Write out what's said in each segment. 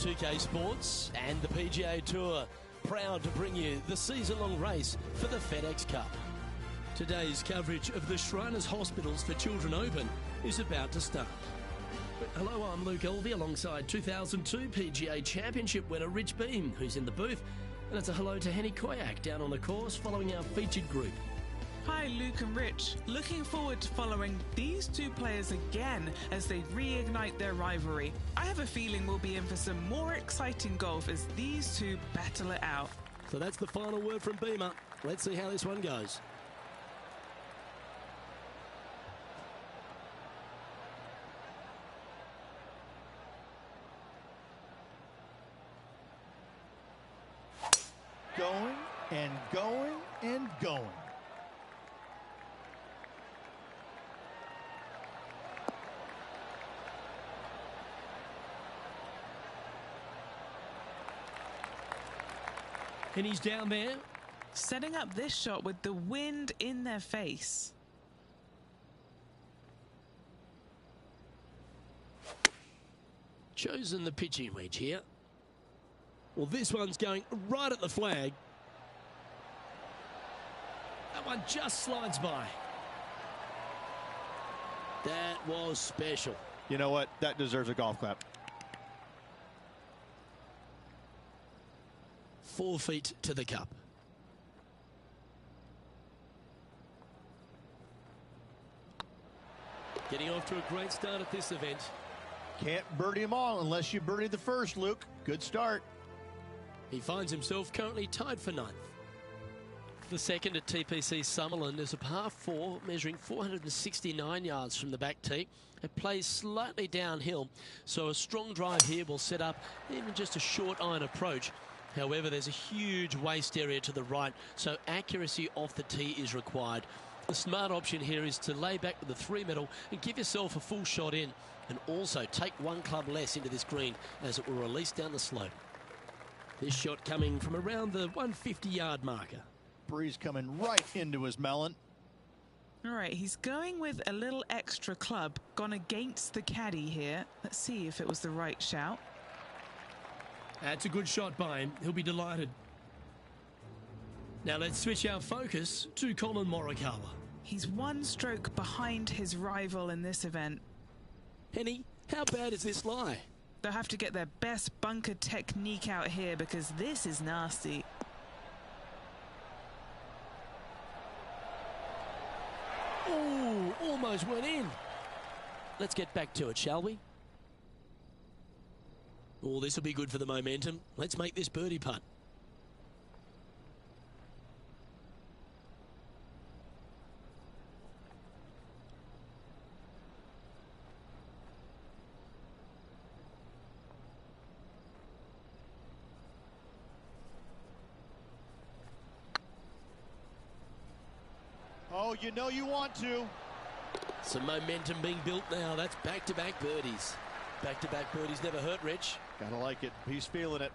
2K Sports and the PGA Tour, proud to bring you the season-long race for the FedEx Cup. Today's coverage of the Shriners Hospitals for Children Open is about to start. Hello, I'm Luke Elvey alongside 2002 PGA Championship winner Rich Beam, who's in the booth. And it's a hello to Henny Koyak down on the course following our featured group. Hi Luke and Rich, looking forward to following these two players again as they reignite their rivalry. I have a feeling we'll be in for some more exciting golf as these two battle it out. So that's the final word from Beamer. Let's see how this one goes. Going and going and going. And he's down there. Setting up this shot with the wind in their face. Chosen the pitching wedge here. Well, this one's going right at the flag. That one just slides by. That was special. You know what? That deserves a golf clap. 4 feet to the cup. Getting off to a great start at this event. Can't birdie them all unless you birdie the first, Luke. Good start. He finds himself currently tied for 9th. The second at TPC Summerland is a par 4 measuring 469 yards from the back tee. It plays slightly downhill, so a strong drive here will set up even just a short iron approach. However, there's a huge waste area to the right, so accuracy off the tee is required. The smart option here is to lay back with the 3-metal and give yourself a full shot in, and also take 1 club less into this green as it will release down the slope. This shot coming from around the 150-yard marker. Breeze coming right into his melon. All right, he's going with a little extra club, gone against the caddy here. Let's see if it was the right shout. That's a good shot by him. He'll be delighted. Now let's switch our focus to Colin Morikawa. He's 1 stroke behind his rival in this event. Henny, how bad is this lie? They'll have to get their best bunker technique out here because this is nasty. Oh, almost went in. Let's get back to it, shall we? Oh, this will be good for the momentum. Let's make this birdie putt. Oh, you know you want to. Some momentum being built now. That's back-to-back birdies. Back-to-back birdies never hurt, Rich. Gotta like it. He's feeling it.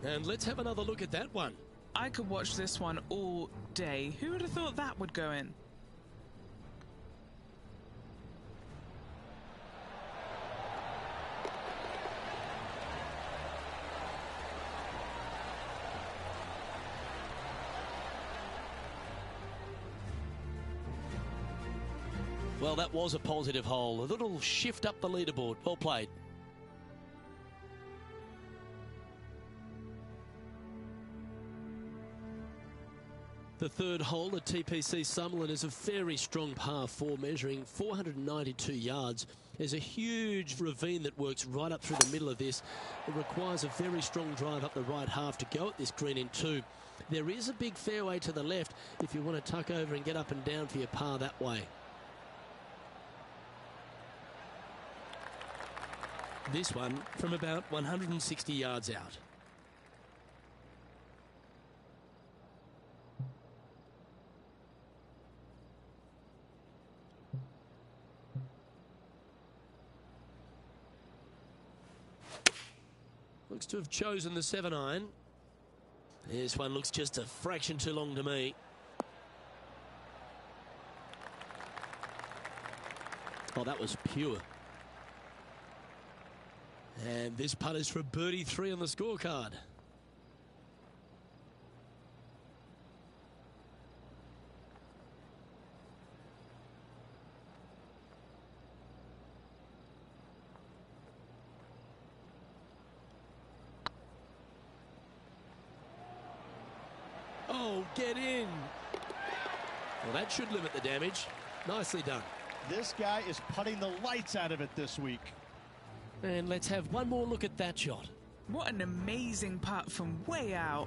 And let's have another look at that one. I could watch this one all day. Who would have thought that would go in? Well, that was a positive hole. A little shift up the leaderboard. Well played. The third hole at TPC Summerland is a very strong par 4 measuring 492 yards. There's a huge ravine that works right up through the middle of this. It requires a very strong drive up the right half to go at this green in 2. There is a big fairway to the left if you want to tuck over and get up and down for your par that way. This one from about 160 yards out. Looks to have chosen the 7-iron. This one looks just a fraction too long to me. Oh, that was pure. And this putt is for birdie 3 on the scorecard. Oh, get in. Well, that should limit the damage. Nicely done. This guy is putting the lights out of it this week. And let's have one more look at that shot. What an amazing putt from way out.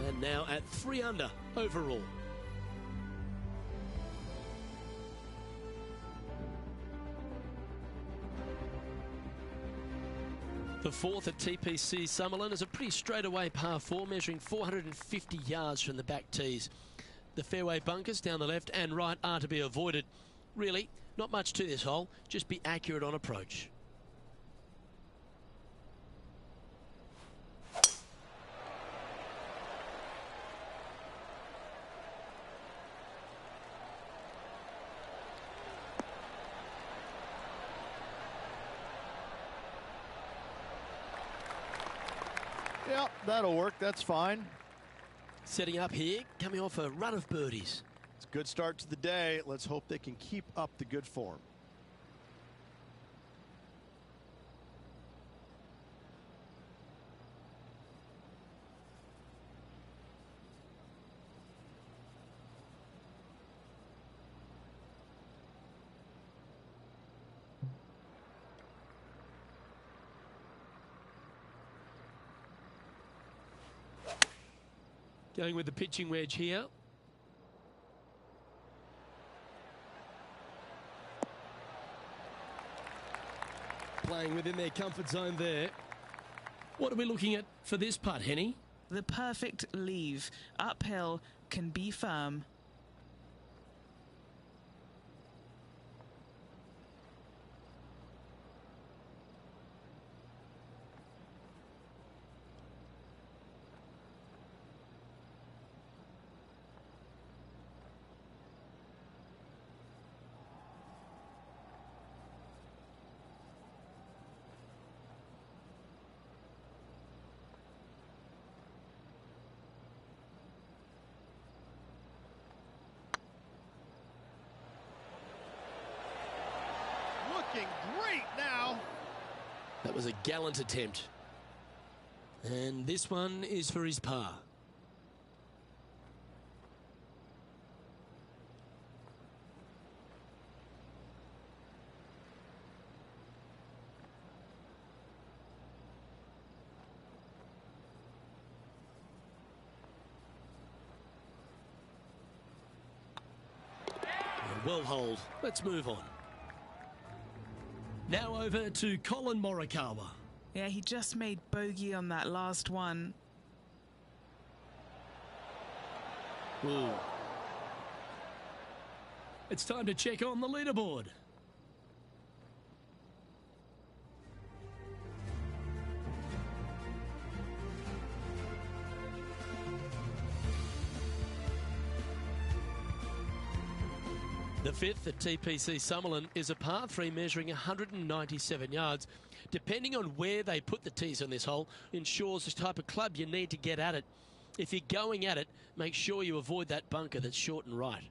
And now at 3 under overall. The fourth at TPC Summerlin is a pretty straightaway par 4, measuring 450 yards from the back tees. The fairway bunkers down the left and right are to be avoided. Really, not much to this hole, just be accurate on approach. Yep, that'll work. That's fine. Setting up here, coming off a run of birdies. It's a good start to the day. Let's hope they can keep up the good form. Going with the pitching wedge here. Playing within their comfort zone there. What are we looking at for this putt, Henny? The perfect leave. Uphill, can be firm. Looking great now. That was a gallant attempt. And this one is for his par. Well hold. Let's move on. Now over to Colin Morikawa. Yeah, he just made bogey on that last one. Ooh. It's time to check on the leaderboard. The fifth at TPC Summerlin is a par 3 measuring 197 yards. Depending on where they put the tees on this hole, ensures the type of club you need to get at it. If you're going at it, make sure you avoid that bunker that's short and right.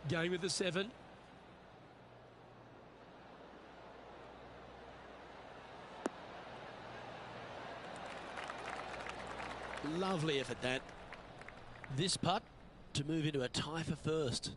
Going with the 7. Lovely effort that. This putt to move into a tie for first.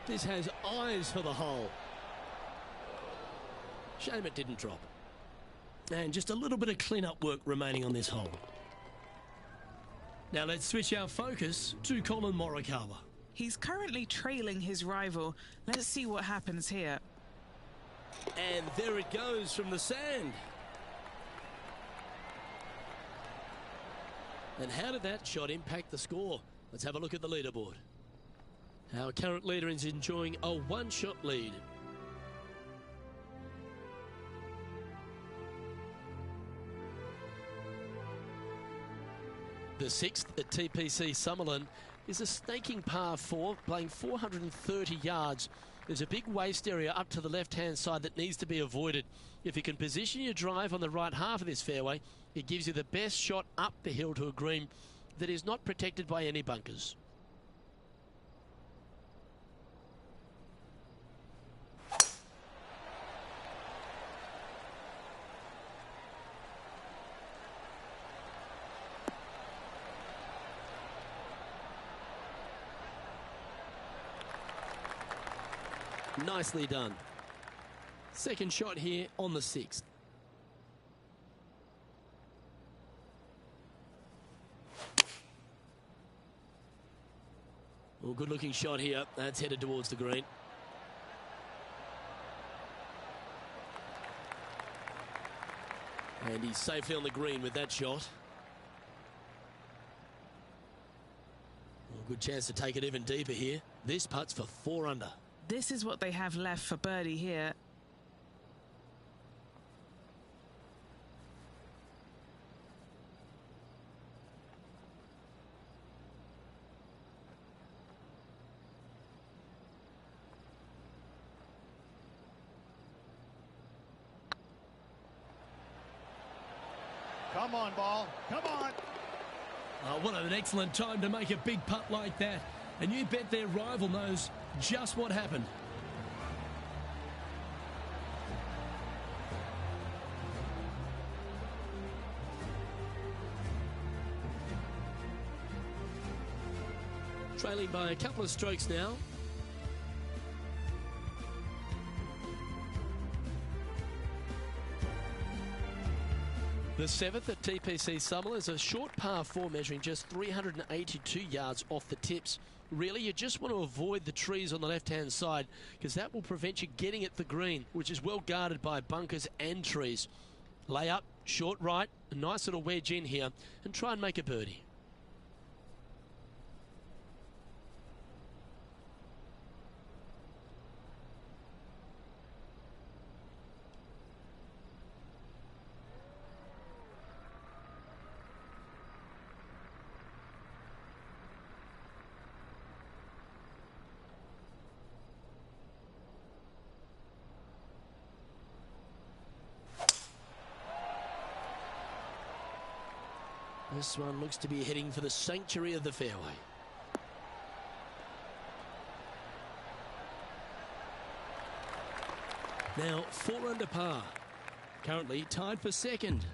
This has eyes for the hole. Shame it didn't drop. And just a little bit of clean-up work remaining on this hole. Now let's switch our focus to Colin Morikawa. He's currently trailing his rival. Let's see what happens here. And there it goes from the sand. And how did that shot impact the score? Let's have a look at the leaderboard. Our current leader is enjoying a one-shot lead. The sixth at TPC Summerlin is a snaking par 4, playing 430 yards. There's a big waste area up to the left-hand side that needs to be avoided. If you can position your drive on the right half of this fairway, it gives you the best shot up the hill to a green that is not protected by any bunkers. Nicely done. Second shot here on the sixth. Well, good looking shot here. That's headed towards the green. And he's safely on the green with that shot. Well, good chance to take it even deeper here. This putt's for 4 under. This is what they have left for birdie here. Come on, ball. Come on. What an excellent time to make a big putt like that. And you bet their rival knows just what happened. Trailing by a couple of strokes now. The seventh at TPC Summerlin is a short par 4 measuring just 382 yards off the tips. Really, you just want to avoid the trees on the left-hand side because that will prevent you getting at the green, which is well guarded by bunkers and trees. Lay up, short right, a nice little wedge in here, and try and make a birdie. This one looks to be heading for the sanctuary of the fairway. Now 4 under par. Currently tied for second.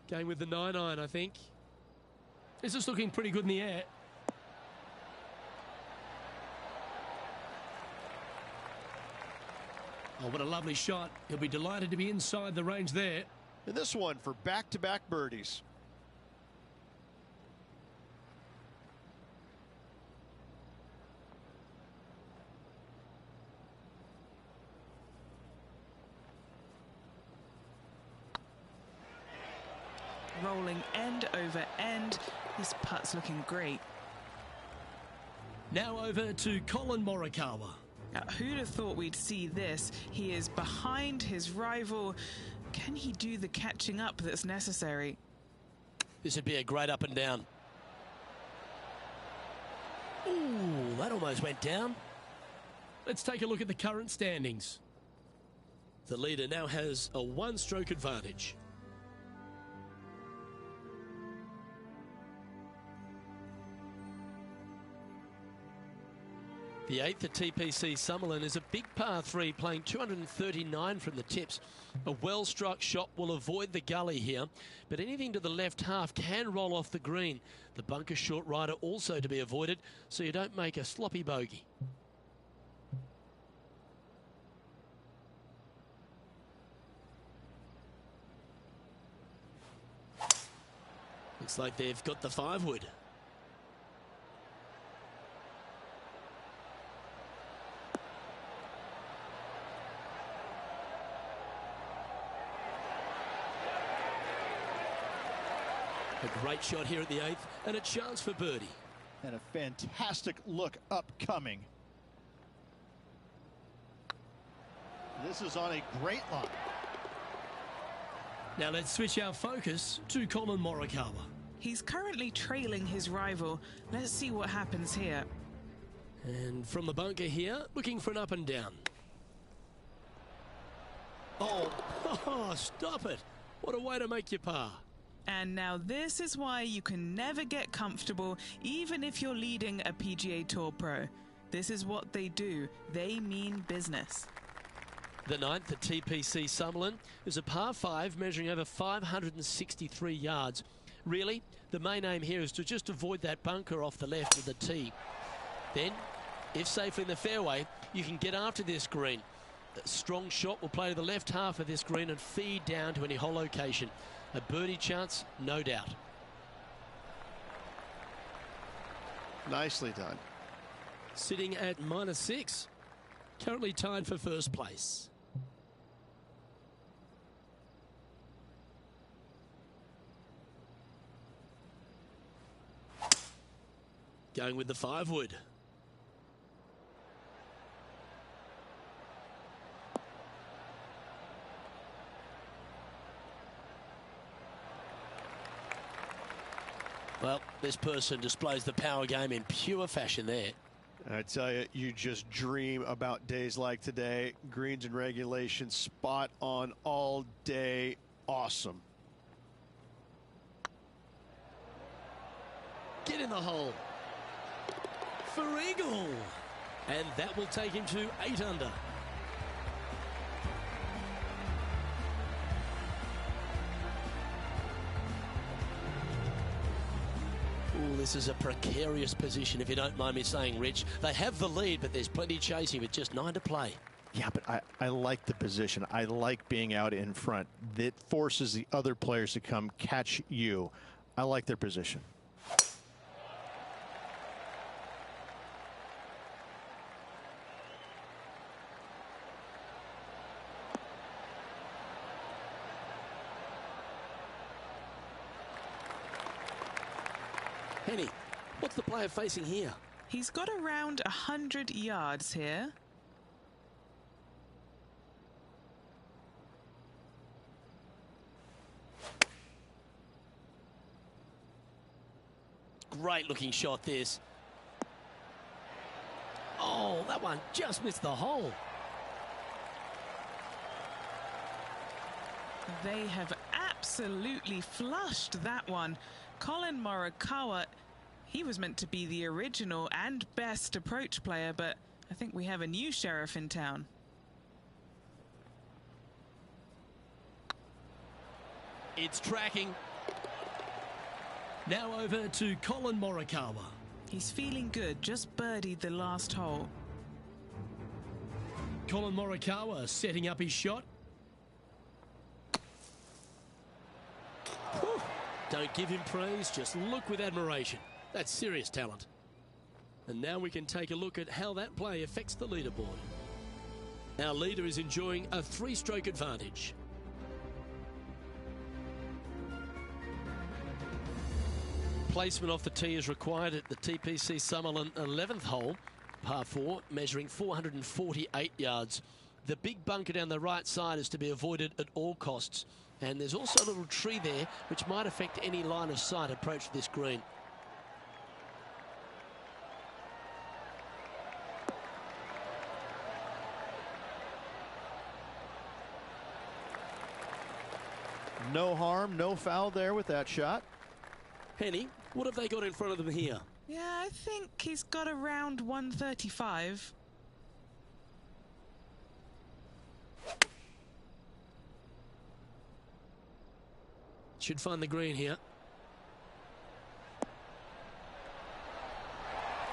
Going with the 9-iron, I think. This is looking pretty good in the air. Oh, what a lovely shot. He'll be delighted to be inside the range there. And this one for back-to-back birdies. Rolling end over end. This putt's looking great. Now over to Colin Morikawa. Now, who'd have thought we'd see this? He is behind his rival. Can he do the catching up that's necessary? This would be a great up and down. Ooh, that almost went down. Let's take a look at the current standings. The leader now has a 1-stroke advantage. The 8th at TPC Summerlin is a big par 3 playing 239 from the tips. A well-struck shot will avoid the gully here, but anything to the left half can roll off the green. The bunker short rider also to be avoided, so you don't make a sloppy bogey. Looks like they've got the 5-wood. A great shot here at the 8th and a chance for birdie. And a fantastic look upcoming. This is on a great line. Now let's switch our focus to Colin Morikawa. He's currently trailing his rival. Let's see what happens here. And from the bunker here, looking for an up and down. Oh, stop it. What a way to make your par. And now this is why you can never get comfortable, even if you're leading a PGA Tour pro. This is what they do. They mean business. The 9th at TPC Summerlin is a par 5 measuring over 563 yards. Really, the main aim here is to just avoid that bunker off the left of the tee. Then, if safely in the fairway, you can get after this green. A strong shot will play to the left half of this green and feed down to any hole location. A birdie chance, no doubt. Nicely done. Sitting at -6. Currently tied for first place. Going with the 5-wood. Well, this person displays the power game in pure fashion there. I tell you, you just dream about days like today. Greens and regulation, spot on all day. Awesome. Get in the hole. For eagle. And that will take him to 8 under. This is a precarious position, if you don't mind me saying, Rich. They have the lead, but there's plenty chasing with just 9 to play. Yeah, but I like the position. I like being out in front. That forces the other players to come catch you. I like their position. Henny, what's the player facing here? He's got around 100 yards here. Great looking shot, this. Oh, that one just missed the hole. They have absolutely flushed that one. Colin Morikawa, he was meant to be the original and best approach player, but I think we have a new sheriff in town. It's tracking. Now over to Colin Morikawa. He's feeling good, just birdied the last hole. Colin Morikawa setting up his shot. Whew. Don't give him praise, just look with admiration. That's serious talent. And now we can take a look at how that play affects the leaderboard. Our leader is enjoying a 3-stroke advantage. Placement off the tee is required at the TPC Summerlin 11th hole, par 4, measuring 448 yards. The big bunker down the right side is to be avoided at all costs. And there's also a little tree there which might affect any line of sight approach to this green. No harm, no foul there with that shot. Henny, what have they got in front of them here? Yeah, I think he's got around 135. Should find the green here.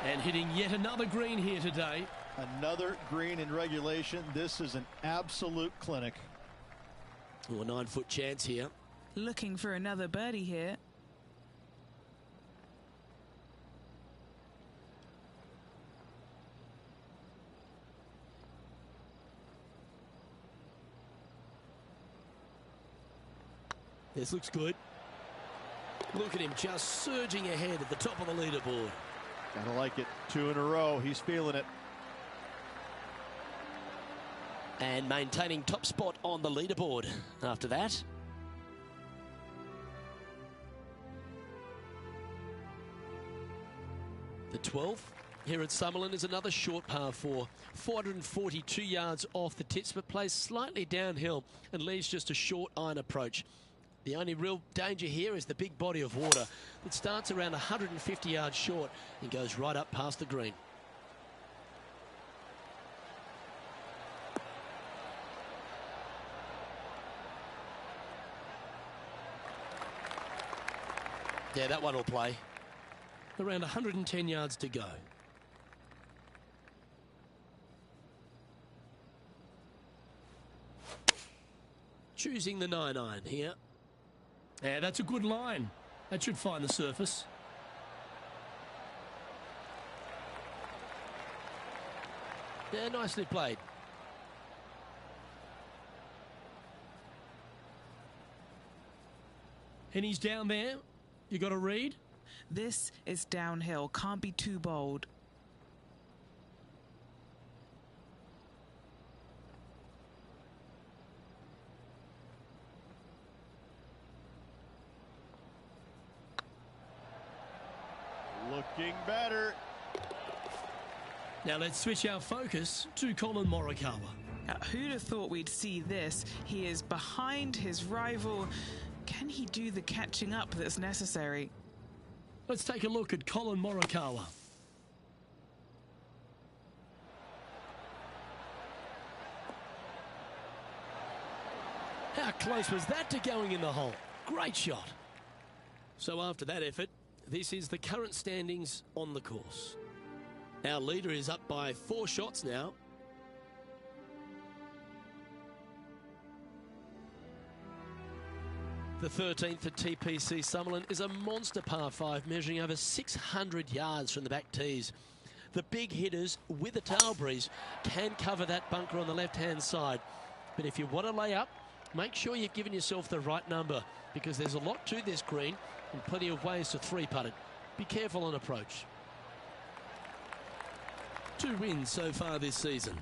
And hitting yet another green here today. Another green in regulation. This is an absolute clinic. Oh, a 9-foot chance here. Looking for another birdie here. This looks good. Look at him just surging ahead at the top of the leaderboard. Gotta like it. 2 in a row. He's feeling it. And maintaining top spot on the leaderboard after that. The 12th here at Summerlin is another short par 4. 442 yards off the tips, but plays slightly downhill and leaves just a short iron approach. The only real danger here is the big body of water that starts around 150 yards short and goes right up past the green. Yeah, that one will play. Around 110 yards to go. Choosing the 9-iron here. Yeah, that's a good line. That should find the surface. Yeah, nicely played. And he's down there. You got to read. This is downhill. Can't be too bold. Looking better. Now let's switch our focus to Colin Morikawa. Now, who'd have thought we'd see this? He is behind his rival. Can he do the catching up that's necessary? Let's take a look at Colin Morikawa. How close was that to going in the hole? Great shot. So after that effort, this is the current standings on the course. Our leader is up by 4 shots now. The 13th at TPC Summerlin is a monster par 5 measuring over 600 yards from the back tees. The big hitters with a tail breeze can cover that bunker on the left-hand side. But if you want to lay up, make sure you've given yourself the right number, because there's a lot to this green and plenty of ways to 3-putt it. Be careful on approach. 2 wins so far this season.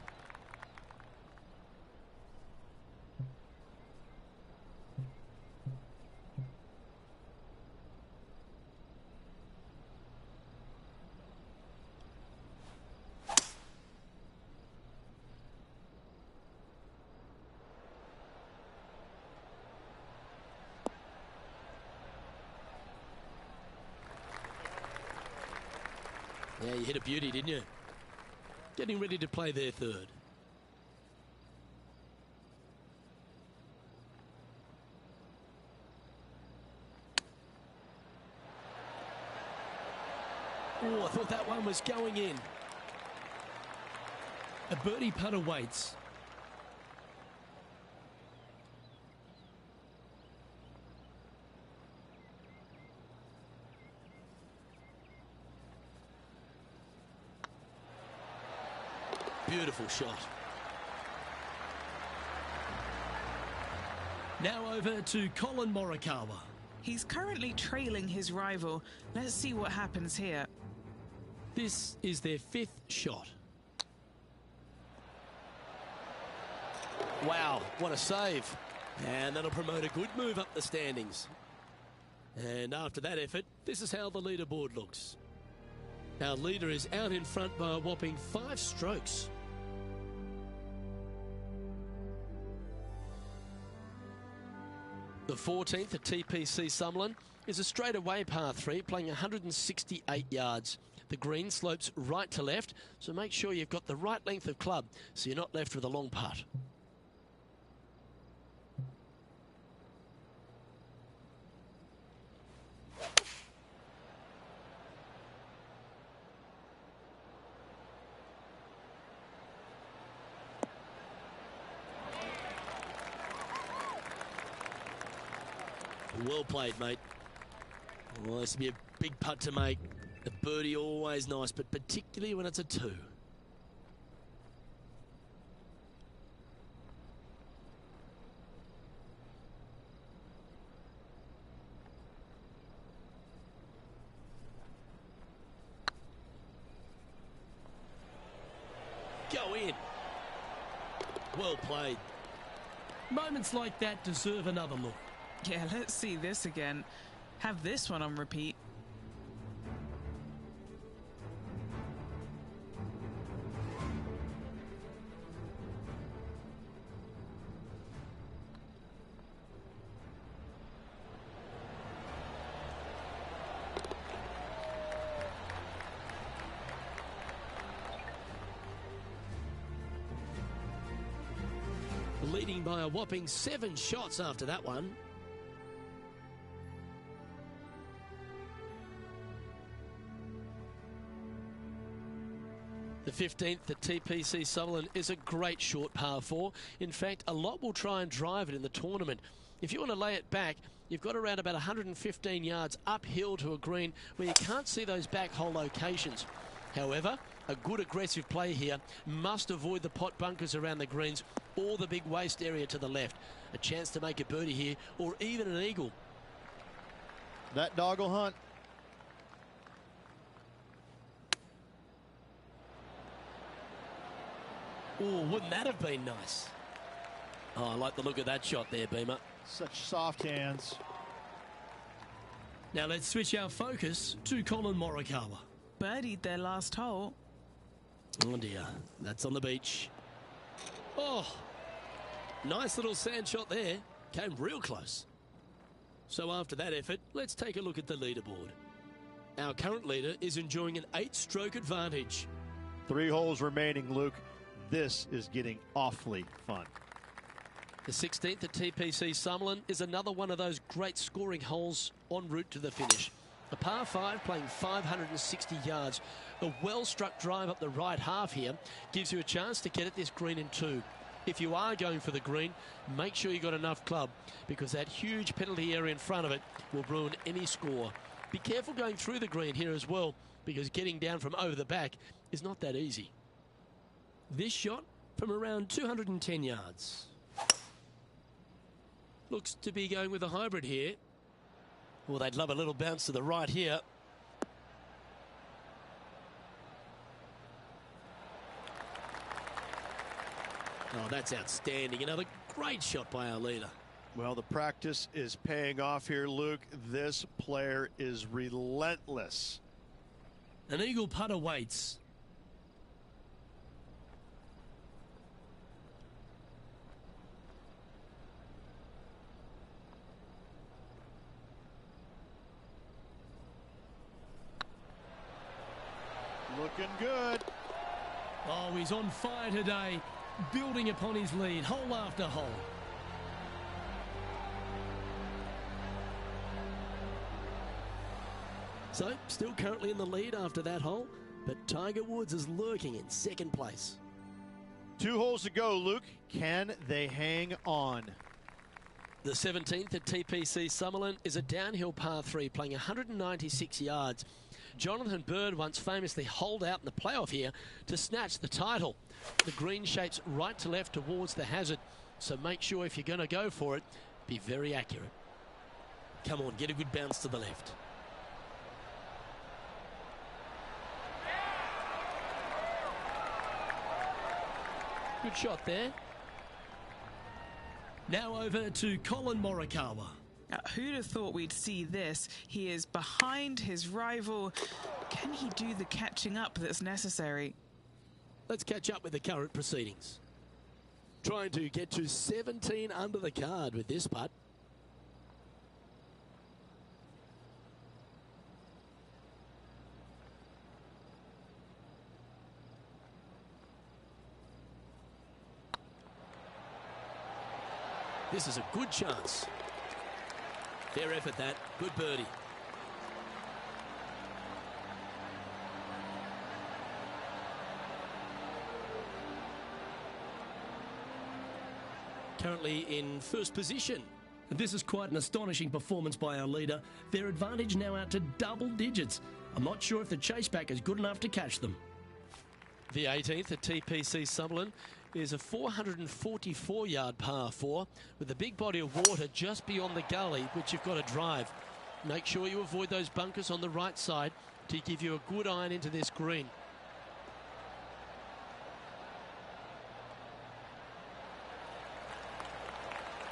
Yeah, you hit a beauty, didn't you? Getting ready to play their third. Oh, I thought that one was going in. A birdie putt awaits. Beautiful shot. Now over to Colin Morikawa. He's currently trailing his rival. Let's see what happens here. This is their 5th shot. Wow, what a save. And that'll promote a good move up the standings. And after that effort, this is how the leaderboard looks. Our leader is out in front by a whopping 5 strokes. The 14th at TPC Summerlin is a straightaway par 3 playing 168 yards. The green slopes right to left, so make sure you've got the right length of club so you're not left with a long putt. Well played, mate. Well, this will be a big putt to make. The birdie always nice, but particularly when it's a 2. Go in. Well played. Moments like that deserve another look. Yeah, let's see this again. Have this one on repeat. Leading by a whopping 7 shots after that one. The 15th at TPC Summerlin is a great short par 4. In fact, a lot will try and drive it in the tournament. If you want to lay it back, you've got around about 115 yards uphill to a green where you can't see those back hole locations. However, a good aggressive play here. Must avoid the pot bunkers around the greens or the big waste area to the left. A chance to make a birdie here or even an eagle. That dog will hunt. Oh, wouldn't that have been nice? Oh, I like the look of that shot there, Beamer. Such soft hands. Now let's switch our focus to Colin Morikawa. Birdied their last hole. Oh dear, that's on the beach. Oh, nice little sand shot there. Came real close. So after that effort, let's take a look at the leaderboard. Our current leader is enjoying an 8-stroke advantage. 3 holes remaining, Luke. This is getting awfully fun. The 16th at TPC Summerlin is another one of those great scoring holes en route to the finish. A par 5 playing 560 yards. A well-struck drive up the right half here gives you a chance to get at this green in 2. If you are going for the green, make sure you've got enough club because that huge penalty area in front of it will ruin any score. Be careful going through the green here as well because getting down from over the back is not that easy. This shot from around 210 yards. Looks to be going with a hybrid here. Well, they'd love a little bounce to the right here. Oh, that's outstanding. Another great shot by our leader. Well, the practice is paying off here, Luke. This player is relentless. An eagle putt awaits. Looking good. Oh, he's on fire today, building upon his lead, hole after hole. So, still currently in the lead after that hole, but Tiger Woods is lurking in 2nd place. 2 holes to go, Luke. Can they hang on? The 17th at TPC Summerlin is a downhill par 3 playing 196 yards. Jonathan Bird once famously holed out in the playoff here to snatch the title. The green shapes right to left towards the hazard, so make sure if you're going to go for it, be very accurate. Come on, get a good bounce to the left. Good shot there. Now over to Colin Morikawa. Who'd have thought we'd see this? He is behind his rival. Can he do the catching up that's necessary? Let's catch up with the current proceedings. Trying to get to 17 under the card with this putt. This is a good chance. Fair effort that. Good birdie. Currently in first position. And this is quite an astonishing performance by our leader. Their advantage now out to double digits. I'm not sure if the chase back is good enough to catch them. The 18th at TPC Summerlin is a 444-yard par 4 with a big body of water just beyond the gully, which you've got to drive. Make sure you avoid those bunkers on the right side to give you a good iron into this green.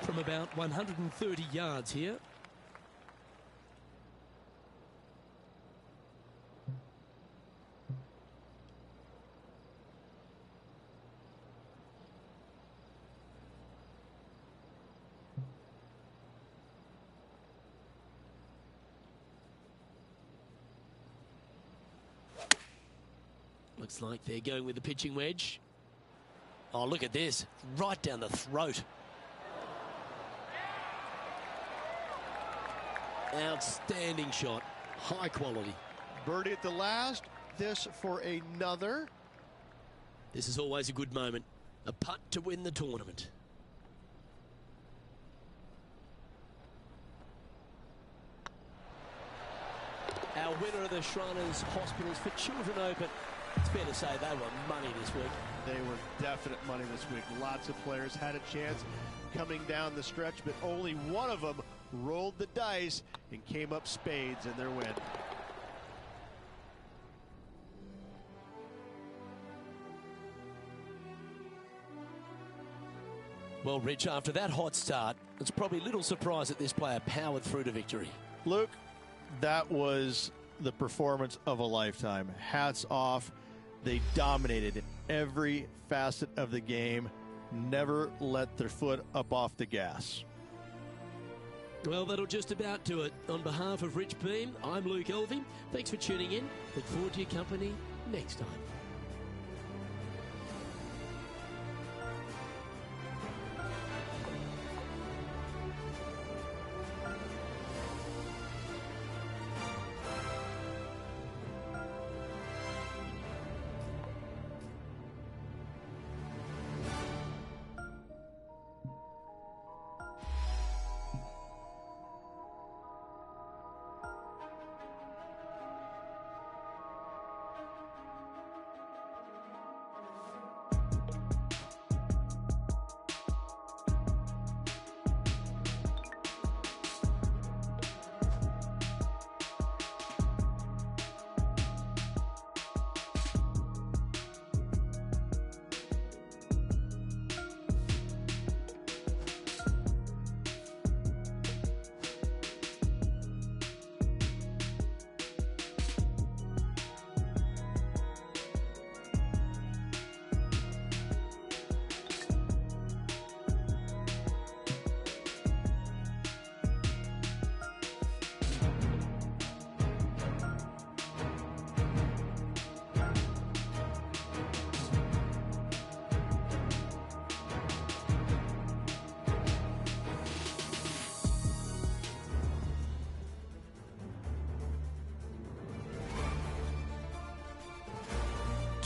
From about 130 yards here. Looks like they're going with the pitching wedge. Oh, look at this. Right down the throat. Outstanding shot. High quality. Birdie at the last. This for another. This is always a good moment. A putt to win the tournament. Our winner of the Shriners Hospitals for Children Open. It's fair to say they were money this week. They were definite money this week. Lots of players had a chance coming down the stretch, but only one of them rolled the dice and came up spades in their win. Well, Rich, after that hot start, it's probably little surprise that this player powered through to victory. Luke, that was the performance of a lifetime. Hats off. They dominated in every facet of the game. Never let their foot up off the gas. Well, that'll just about do it. On behalf of Rich Beam, I'm Luke Elvey. Thanks for tuning in. Look forward to your company next time.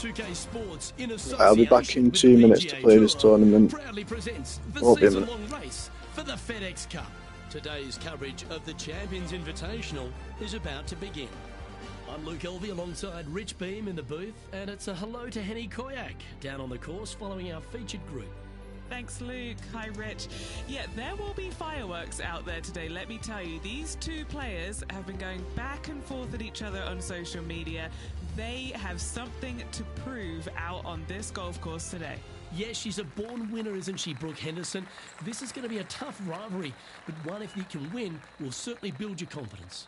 UK Sports in association I'll be back in with 2 the minutes to PGA play this Tour tournament. proudly presents the Won't be a minute. season-long race for the FedEx Cup. Today's coverage of the Champions Invitational is about to begin. I'm Luke Elvey alongside Rich Beam in the booth, and it's a hello to Henny Koyak down on the course following our featured group. Thanks, Luke. Hi, Rich. Yeah, there will be fireworks out there today, let me tell you. These two players have been going back and forth at each other on social media. They have something to prove out on this golf course today. Yes, she's a born winner, isn't she, Brooke Henderson? This is going to be a tough rivalry, but one if you can win will certainly build your confidence.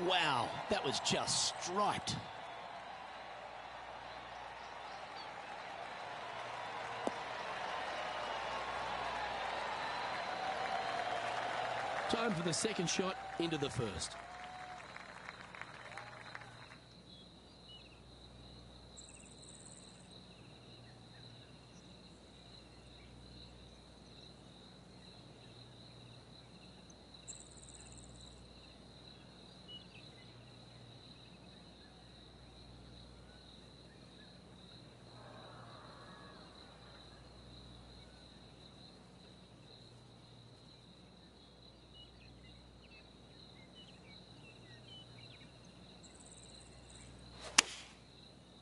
Wow, that was just striped. Time for the second shot into the first.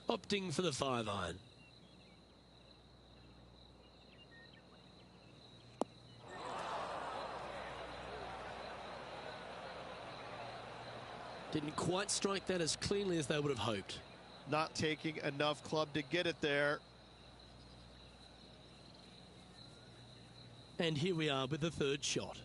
Opting for the 5-iron. Didn't quite strike that as cleanly as they would have hoped. Not taking enough club to get it there. And here we are with the third shot.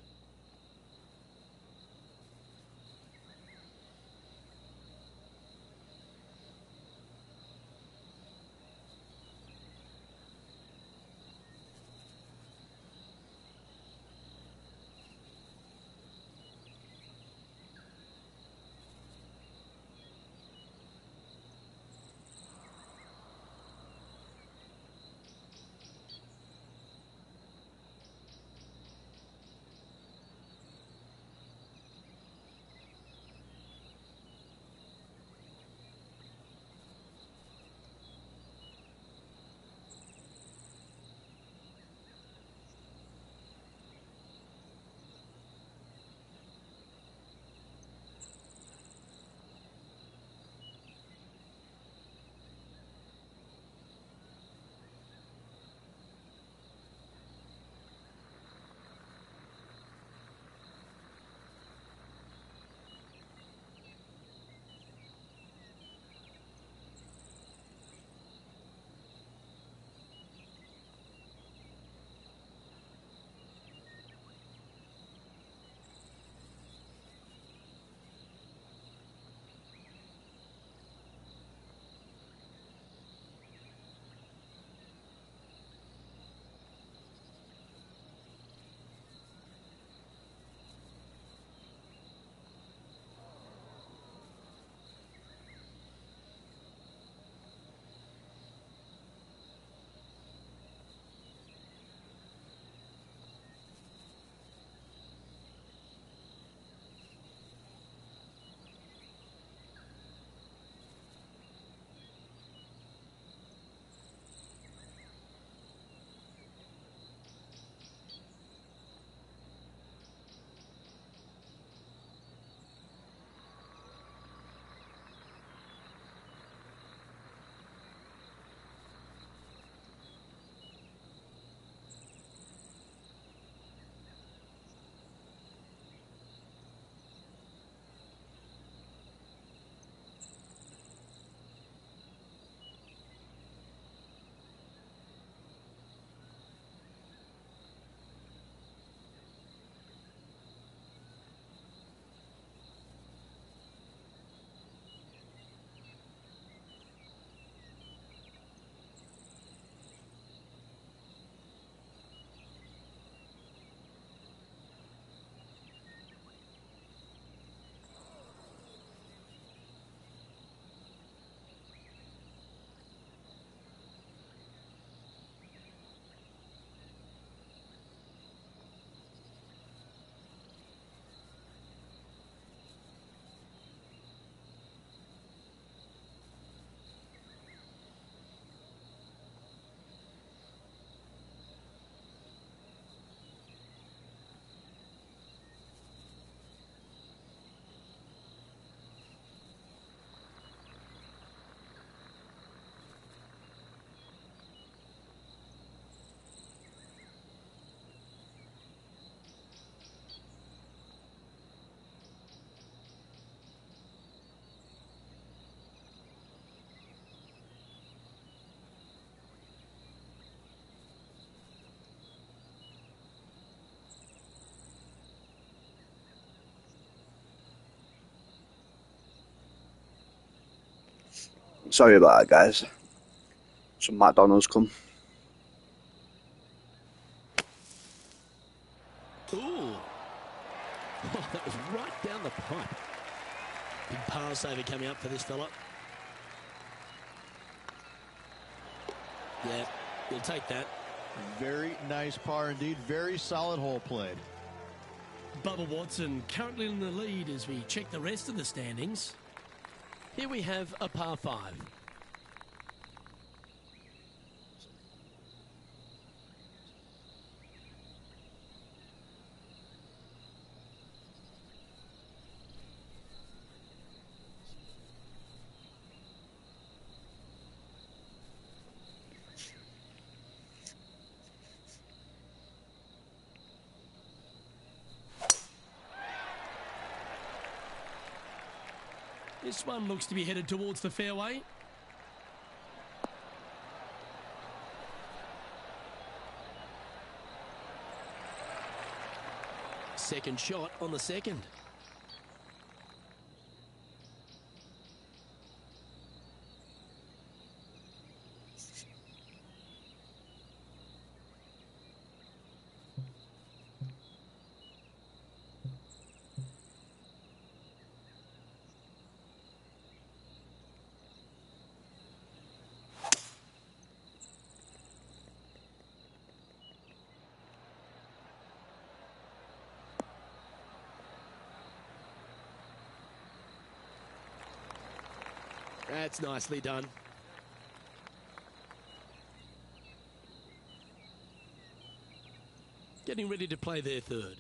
Sorry about that, guys. Some McDonald's come. Ooh. Oh, that was right down the pipe. Big par saver coming up for this fella. Yeah, we'll take that. Very nice par indeed. Very solid hole played. Bubba Watson currently in the lead as we check the rest of the standings. Here we have a par 5. This one looks to be headed towards the fairway. Second shot on the second. That's nicely done. Getting ready to play their third.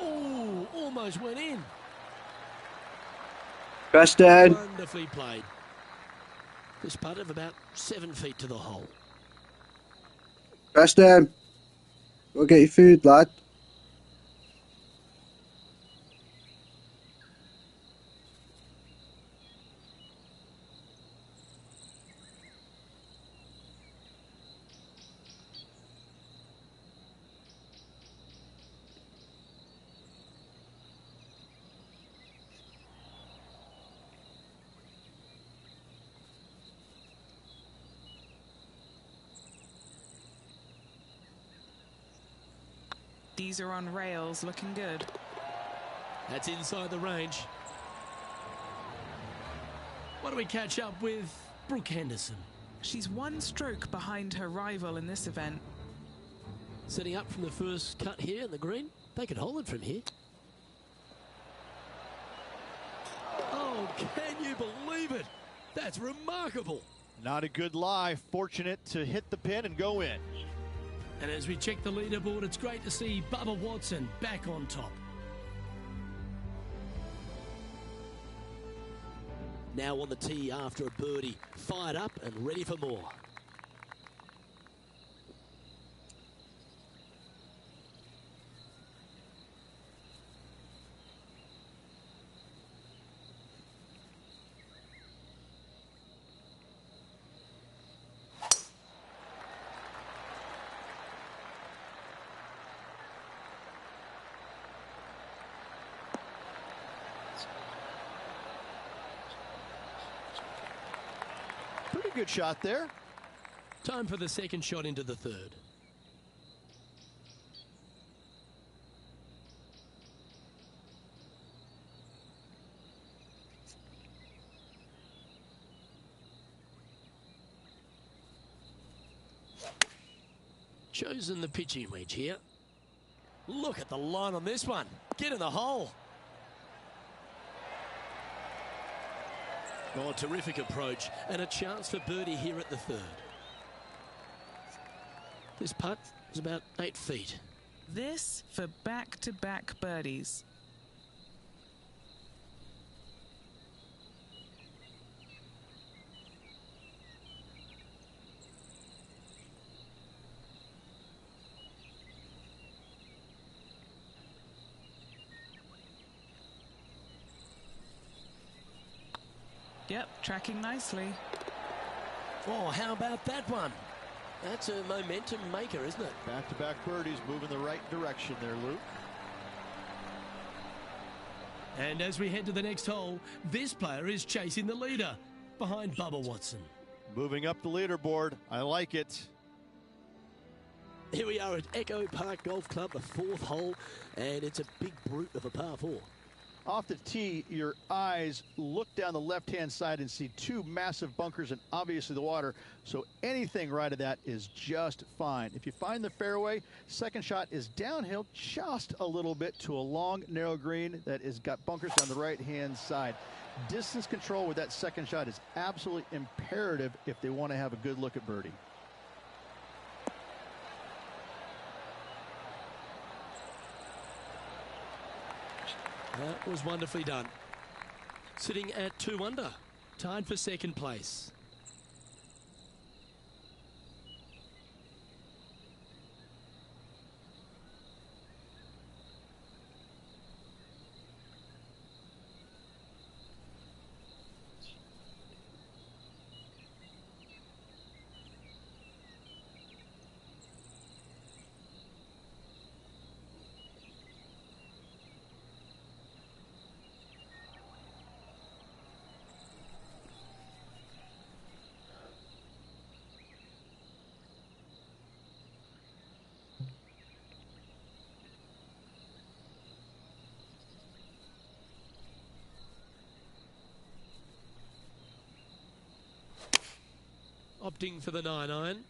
Oh, almost went in. Preston! Wonderfully played. This putt of about 7 feet to the hole. Preston! Go get your food, lad. These are on rails, looking good. That's inside the range. Why don't we catch up with Brooke Henderson? She's one stroke behind her rival in this event. Setting up from the first cut here in the green. They could hold it from here. Oh, can you believe it? That's remarkable. Not a good lie. Fortunate to hit the pin and go in. And as we check the leaderboard, it's great to see Bubba Watson back on top. Now on the tee after a birdie. Fired up and ready for more. Pretty good shot there. Time for the second shot into the third. Chosen the pitching wedge here. Look at the line on this one. Get in the hole. Oh, terrific approach and a chance for birdie here at the third. This putt is about 8 feet. This for back-to-back birdies. Yep, tracking nicely. Oh, how about that one? That's a momentum maker, isn't it? Back-to-back birdies, moving the right direction there, Luke. And as we head to the next hole, this player is chasing the leader behind Bubba Watson. Moving up the leaderboard. I like it. Here we are at Echo Park Golf Club, the 4th hole, and it's a big brute of a par 4. Off the tee, your eyes look down the left-hand side and see 2 massive bunkers and obviously the water. So anything right of that is just fine. If you find the fairway, second shot is downhill just a little bit to a long, narrow green that has got bunkers on the right-hand side. Distance control with that second shot is absolutely imperative if they want to have a good look at birdie. That was wonderfully done. Sitting at 2 under, tied for second place. Opting for the 9-iron.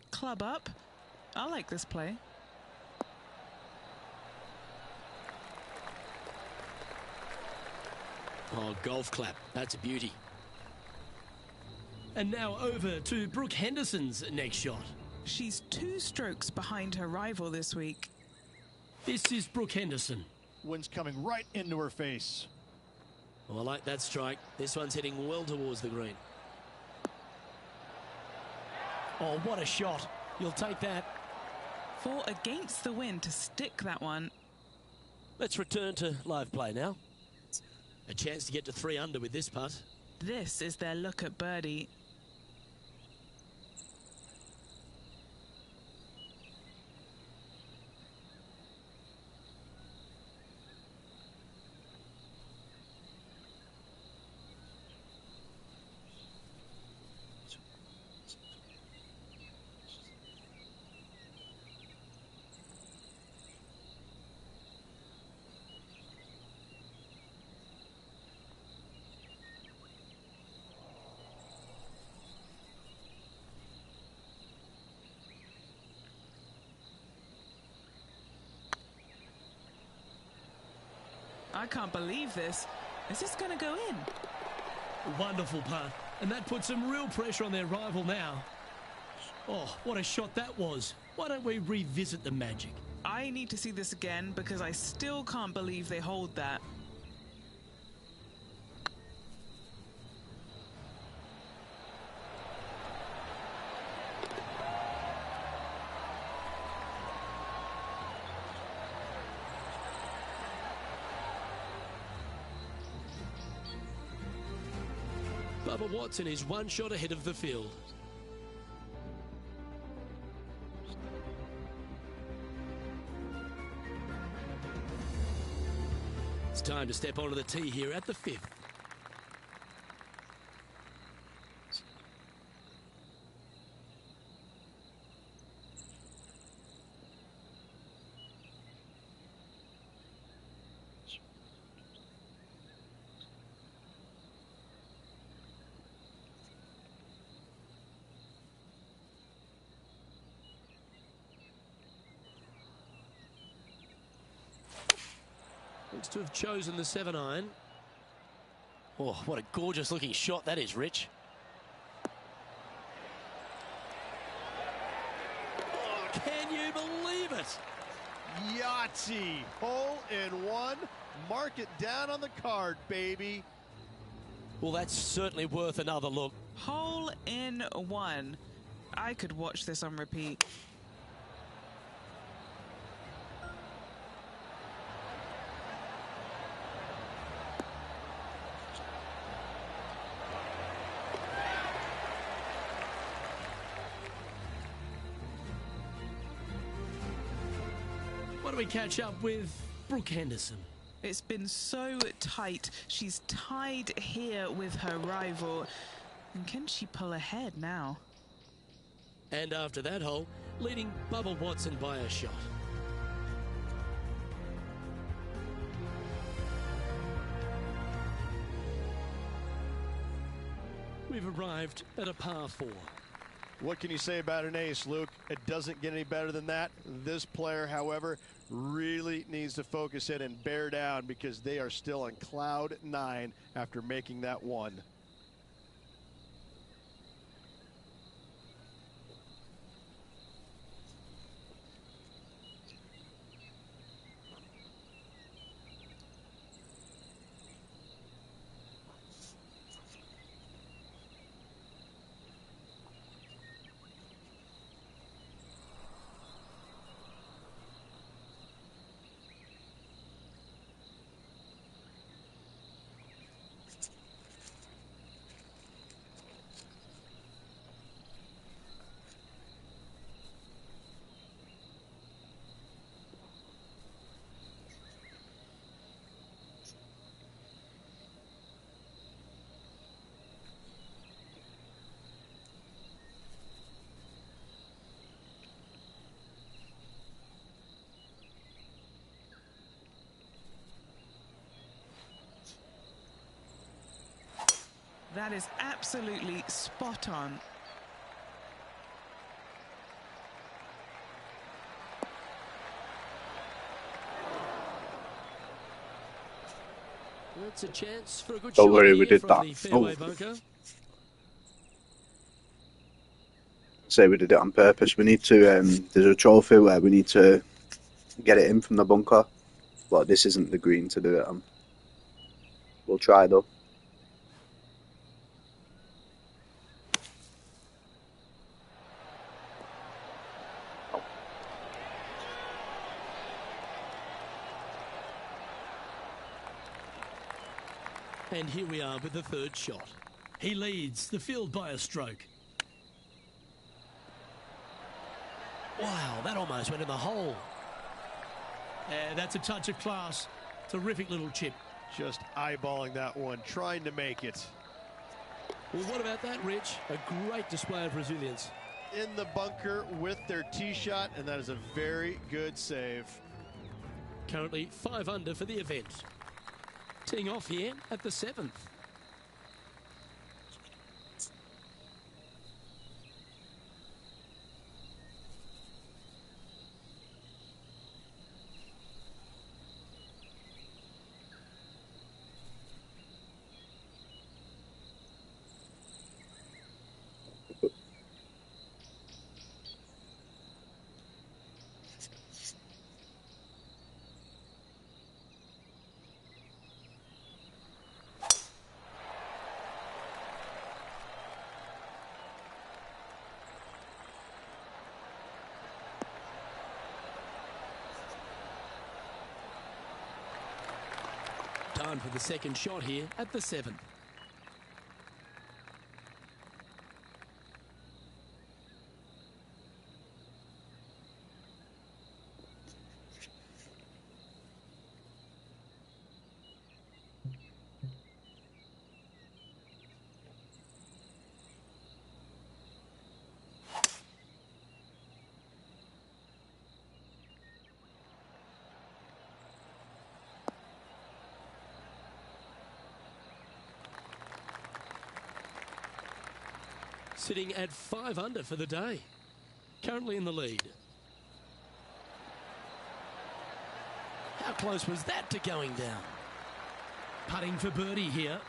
Club up. I like this play. Oh, golf clap. That's a beauty. And now over to Brooke Henderson's next shot. She's 2 strokes behind her rival this week. This is Brooke Henderson. Wind's coming right into her face. Oh, I like that strike. This one's heading well towards the green. Oh, what a shot. You'll take that. 4 against the wind to stick that one. Let's return to live play now. A chance to get to 3 under with this putt. This is their look at birdie. I can't believe this. Is this going to go in? Wonderful putt. And that puts some real pressure on their rival now. Oh, what a shot that was. Why don't we revisit the magic? I need to see this again because I still can't believe they hold that. Bubba Watson is 1 shot ahead of the field. It's time to step onto the tee here at the 5th. Looks to have chosen the 7-iron. Oh, what a gorgeous looking shot that is, Rich. Oh, can you believe it? Yahtzee, hole in 1. Mark it down on the card, baby. Well, that's certainly worth another look. Hole in 1. I could watch this on repeat. Why don't we catch up with Brooke Henderson? It's been so tight. She's tied here with her rival. And can she pull ahead now? And after that hole, leading Bubba Watson by a shot. We've arrived at a par 4. What can you say about an ace, Luke? It doesn't get any better than that. This player, however, really needs to focus in and bear down because they are still on cloud 9 after making that one. That is absolutely spot on. That's a chance for a good Don't shot worry, here we did from that. the fairway Oh. bunker. Say we did it on purpose. We need to. There's a trophy where we need to get it in from the bunker, but this isn't the green to do it on. We'll try though. And here we are with the third shot. He leads the field by a stroke. Wow, that almost went in the hole. Yeah, that's a touch of class. Terrific little chip. Just eyeballing that one, trying to make it. Well, what about that, Rich? A great display of resilience. In the bunker with their tee shot, and that is a very good save. Currently 5 under for the event. Teeing off here at the 7th. Time for the second shot here at the 7th. Sitting at 5 under for the day. Currently in the lead. How close was that to going down? Putting for birdie here.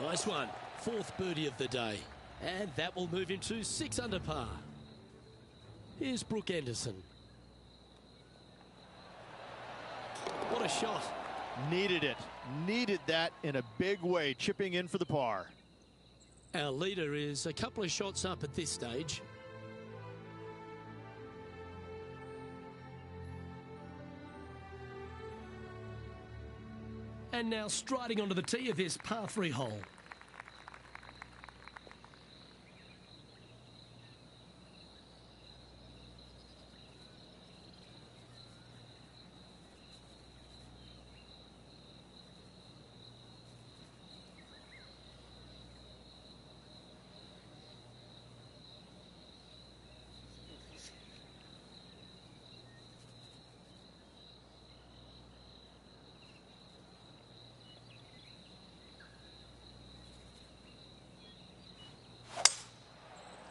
Nice one. Fourth birdie of the day. And that will move him to 6 under par. Here's Brooke Henderson. What a shot. Needed it. Needed that in a big way, chipping in for the par. Our leader is a couple of shots up at this stage. And now striding onto the tee of this par 3 hole.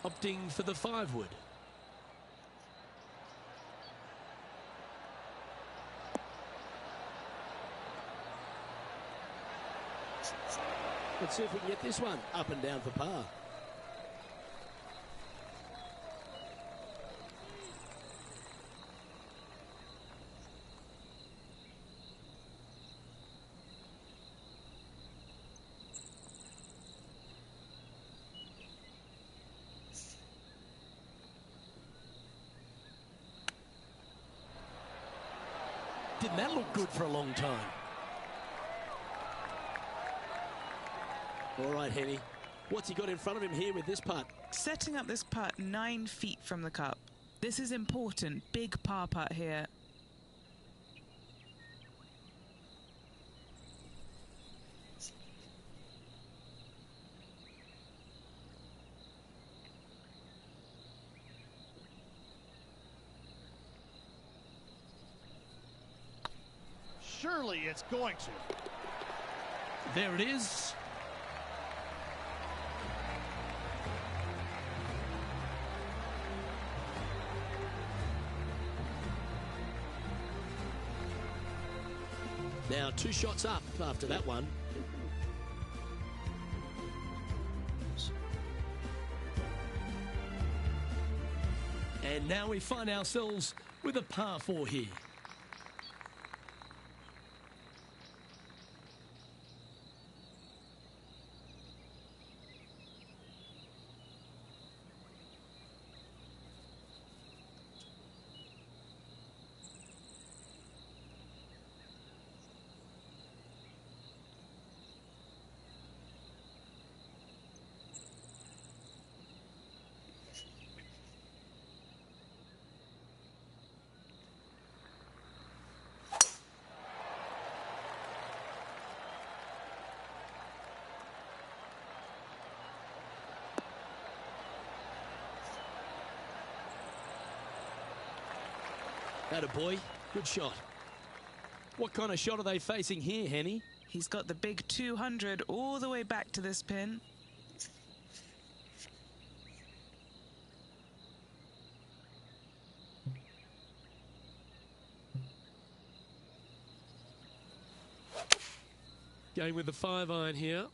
Opting for the 5-wood. Let's see if we can get this one up and down for par. Didn't that look good for a long time? All right, Henny. What's he got in front of him here with this putt? Setting up this putt 9 feet from the cup. This is important. Big par putt here. Surely it's going to. There it is. Now 2 shots up after that one. And now we find ourselves with a par 4 here. That a boy, good shot. What kind of shot are they facing here, Henny? He's got the big 200 all the way back to this pin. Going with the 5-iron here.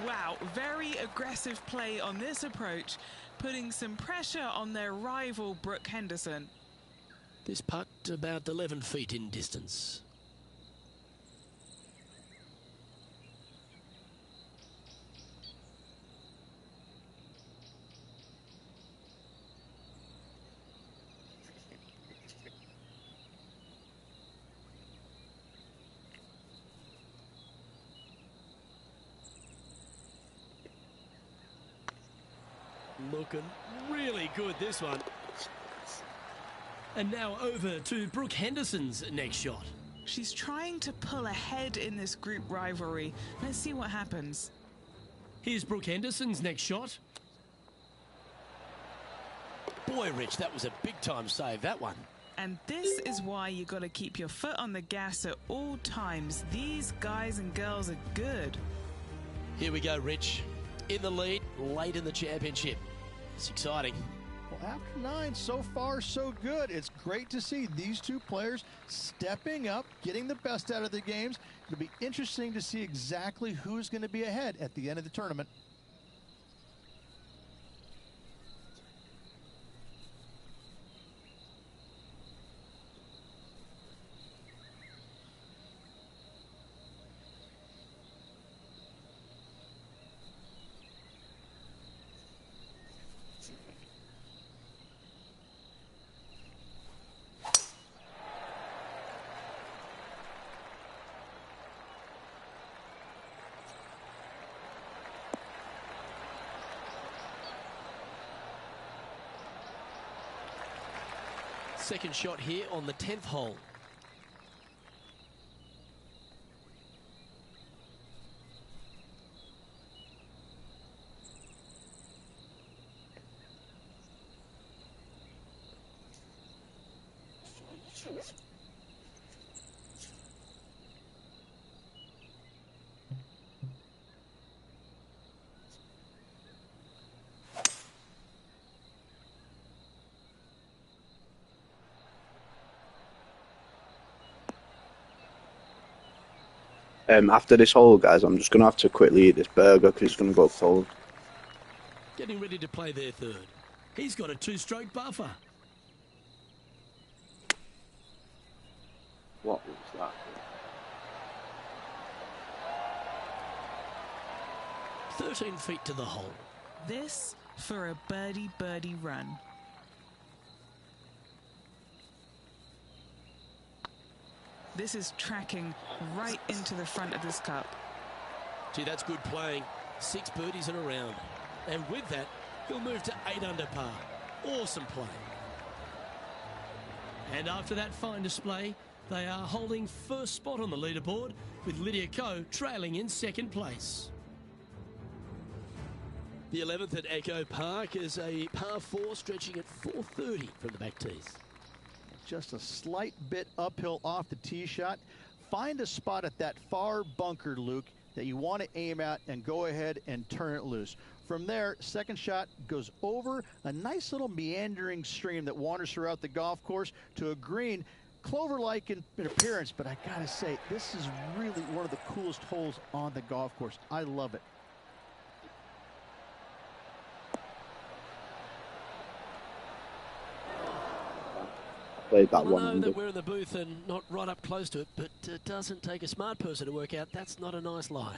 Wow, very aggressive play on this approach, putting some pressure on their rival Brooke Henderson. This putt about 11 feet in distance. Looking really good, this one. And now over to Brooke Henderson's next shot. She's trying to pull ahead in this group rivalry. Let's see what happens. Here's Brooke Henderson's next shot. Boy, Rich, that was a big-time save, that one. And this is why you got to keep your foot on the gas at all times. These guys and girls are good. Here we go, Rich. In the lead, late in the championship. It's exciting. Well, after 9, so far, so good. It's great to see these two players stepping up, getting the best out of the games. It'll be interesting to see exactly who's going to be ahead at the end of the tournament. Second shot here on the 10th hole. After this hole, guys, I'm just going to have to quickly eat this burger because it's going to go cold. Getting ready to play their third. He's got a 2-stroke buffer. What was that? 13 feet to the hole. This for a birdie run. This is tracking right into the front of this cup. Gee, that's good playing. 6 birdies in a round. And with that, he'll move to 8 under par. Awesome play. And after that fine display, they are holding first spot on the leaderboard, with Lydia Ko trailing in second place. The 11th at Echo Park is a par 4 stretching at 430 from the back tees. Just a slight bit uphill off the tee shot. Find a spot at that far bunker, Luke, that you want to aim at and go ahead and turn it loose. From there, second shot goes over a nice little meandering stream that wanders throughout the golf course to a green, clover-like in appearance, but I gotta say, this is really one of the coolest holes on the golf course. I love it. Played that Well, one I know under. that we're in the booth and not right up close to it, but it doesn't take a smart person to work out that's not a nice lie.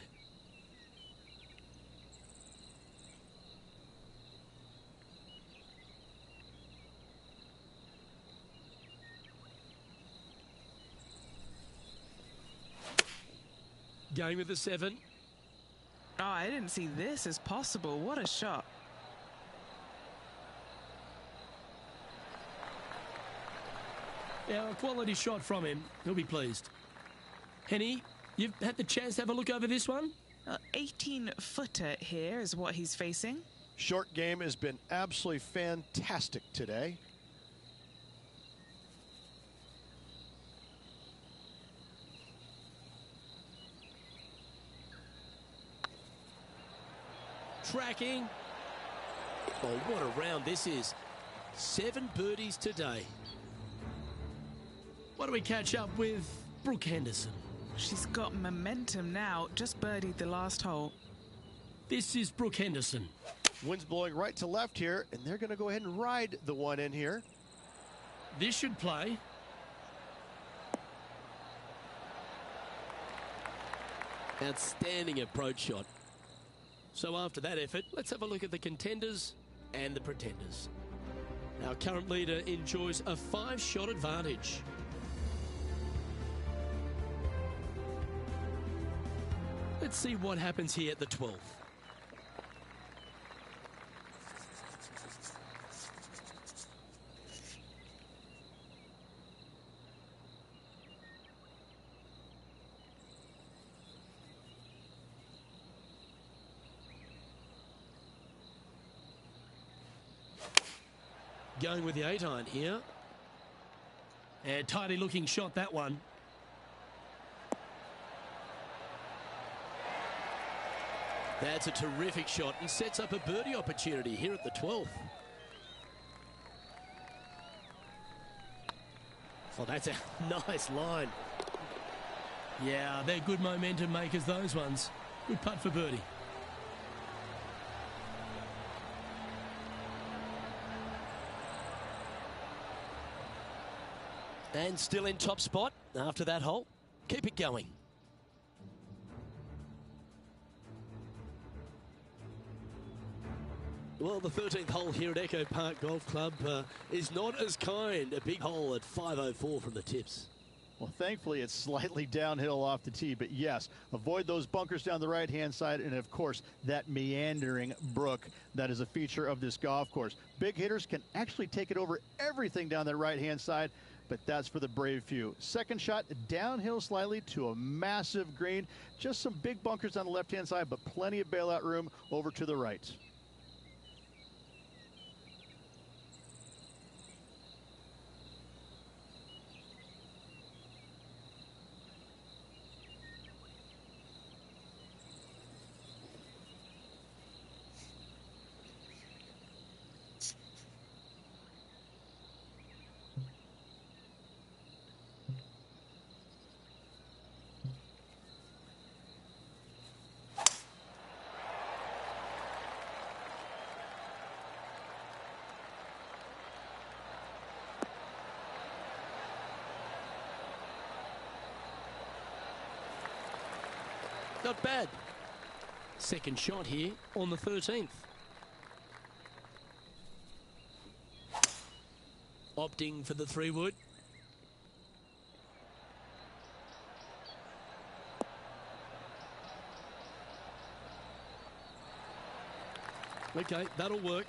Going with the 7. Oh, I didn't see this as possible. What a shot. Yeah, a quality shot from him. He'll be pleased. Henny, you've had the chance to have a look over this one? 18-footer here is what he's facing. Short game has been absolutely fantastic today. Tracking. Oh, what a round this is. 7 birdies today. Why don't we catch up with Brooke Henderson? She's got momentum now. Just birdied the last hole. This is Brooke Henderson. Wind's blowing right to left here, and they're going to go ahead and ride the one in here. This should play. Outstanding approach shot. So after that effort, let's have a look at the contenders and the pretenders. Our current leader enjoys a 5-shot advantage. Let's see what happens here at the 12th. Going with the 8-iron here. And tidy looking shot, that one. That's a terrific shot and sets up a birdie opportunity here at the 12th. Oh, that's a nice line. Yeah, they're good momentum makers, those ones. Good putt for birdie. And still in top spot after that hole. Keep it going. Well, the 13th hole here at Echo Park Golf Club is not as kind. A big hole at 504 from the tips. Well, thankfully, it's slightly downhill off the tee, but yes, avoid those bunkers down the right-hand side, and of course, that meandering brook that is a feature of this golf course. Big hitters can actually take it over everything down that right-hand side, but that's for the brave few. Second shot, downhill slightly to a massive green. Just some big bunkers on the left-hand side, but plenty of bailout room over to the right. Not bad. Second shot here on the 13th. Opting for the 3-wood. Okay, that'll work.